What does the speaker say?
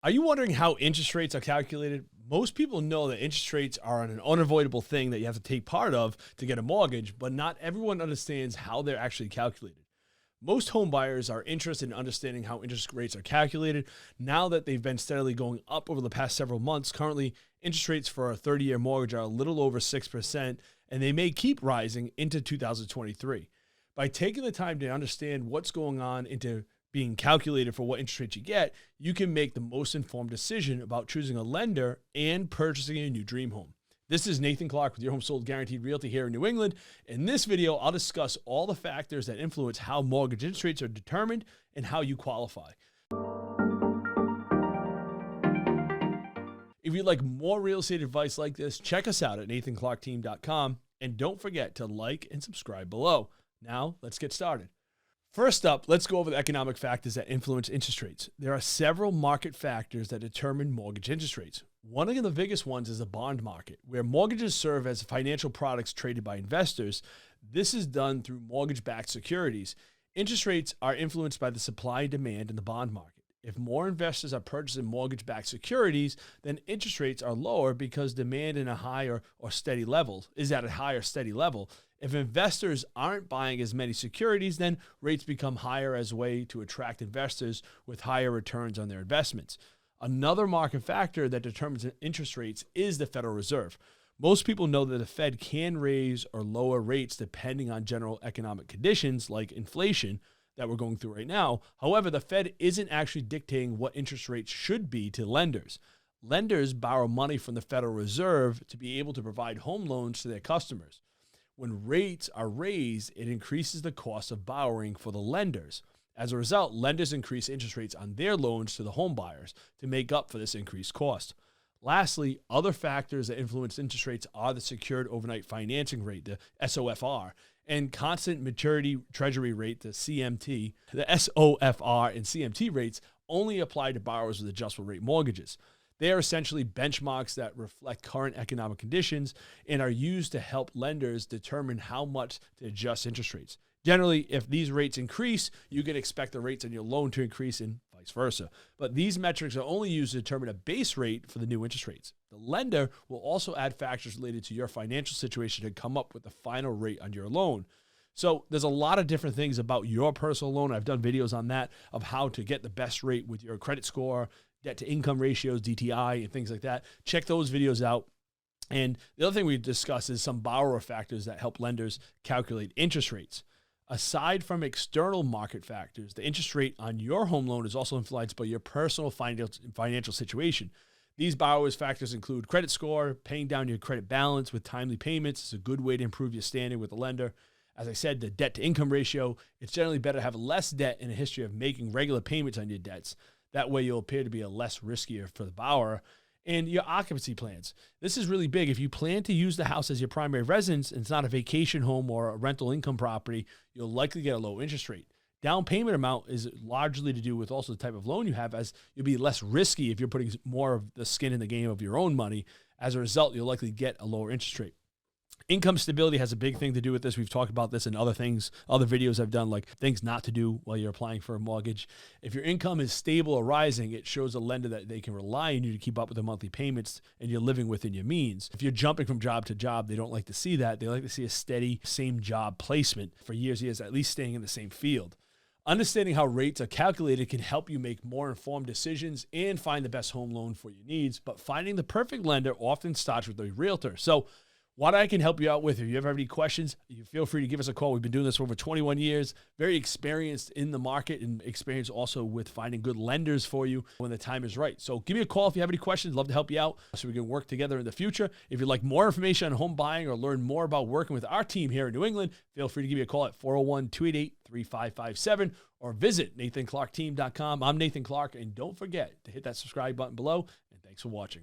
Are you wondering how interest rates are calculated? Most people know that interest rates are an unavoidable thing that you have to take part of to get a mortgage, but not everyone understands how they're actually calculated. Most home buyers are interested in understanding how interest rates are calculated now that they've been steadily going up over the past several months. Currently, interest rates for a 30-year mortgage are a little over 6%, and they may keep rising into 2023. By taking the time to understand what's going on into being calculated for what interest rate you get, you can make the most informed decision about choosing a lender and purchasing a new dream home. This is Nathan Clark with your Home Sold Guaranteed Realty here in New England. In this video, I'll discuss all the factors that influence how mortgage interest rates are determined and how you qualify. If you'd like more real estate advice like this, check us out at nathanclarkteam.com, and don't forget to like and subscribe below. Now, let's get started. First up, let's go over the economic factors that influence interest rates. There are several market factors that determine mortgage interest rates. One of the biggest ones is the bond market, where mortgages serve as financial products traded by investors. This is done through mortgage-backed securities. Interest rates are influenced by the supply and demand in the bond market. If more investors are purchasing mortgage-backed securities, then interest rates are lower because demand in a higher or steady level is at a higher steady level. If investors aren't buying as many securities, then rates become higher as a way to attract investors with higher returns on their investments. Another market factor that determines interest rates is the Federal Reserve. Most people know that the Fed can raise or lower rates depending on general economic conditions like inflation that we're going through right now. However, the Fed isn't actually dictating what interest rates should be to lenders. Lenders borrow money from the Federal Reserve to be able to provide home loans to their customers. When rates are raised, it increases the cost of borrowing for the lenders. As a result, lenders increase interest rates on their loans to the home buyers to make up for this increased cost. Lastly, other factors that influence interest rates are the secured overnight financing rate, the SOFR, and constant maturity treasury rate, the CMT. The SOFR and CMT rates only apply to borrowers with adjustable rate mortgages. They are essentially benchmarks that reflect current economic conditions and are used to help lenders determine how much to adjust interest rates. Generally, if these rates increase, you can expect the rates on your loan to increase and vice versa. But these metrics are only used to determine a base rate for the new interest rates. The lender will also add factors related to your financial situation to come up with the final rate on your loan. So there's a lot of different things about your personal loan. I've done videos on that of how to get the best rate with your credit score, debt to income ratios, DTI, and things like that. Check those videos out. And the other thing we discuss is some borrower factors that help lenders calculate interest rates. Aside from external market factors, the interest rate on your home loan is also influenced by your personal financial situation. These borrowers factors include credit score. Paying down your credit balance with timely payments is a good way to improve your standing with the lender. As I said, the debt to income ratio, it's generally better to have less debt and a history of making regular payments on your debts. That way you'll appear to be a less riskier for the borrower. And your occupancy plans. This is really big. If you plan to use the house as your primary residence and it's not a vacation home or a rental income property, you'll likely get a low interest rate. Down payment amount is largely to do with also the type of loan you have, as you'll be less risky if you're putting more of the skin in the game of your own money. As a result, you'll likely get a lower interest rate. Income stability has a big thing to do with this. We've talked about this in other things, other videos I've done, like things not to do while you're applying for a mortgage. If your income is stable or rising, it shows a lender that they can rely on you to keep up with the monthly payments and you're living within your means. If you're jumping from job to job, they don't like to see that. They like to see a steady, same job placement for years, at least staying in the same field. Understanding how rates are calculated can help you make more informed decisions and find the best home loan for your needs, but finding the perfect lender often starts with a realtor. So what I can help you out with, if you ever have any questions, you feel free to give us a call. We've been doing this for over 21 years, very experienced in the market and experienced also with finding good lenders for you when the time is right. So give me a call if you have any questions. Love to help you out so we can work together in the future. If you'd like more information on home buying or learn more about working with our team here in New England, feel free to give me a call at 401-288-3557 or visit nathanclarkteam.com. I'm Nathan Clark, and don't forget to hit that subscribe button below, and thanks for watching.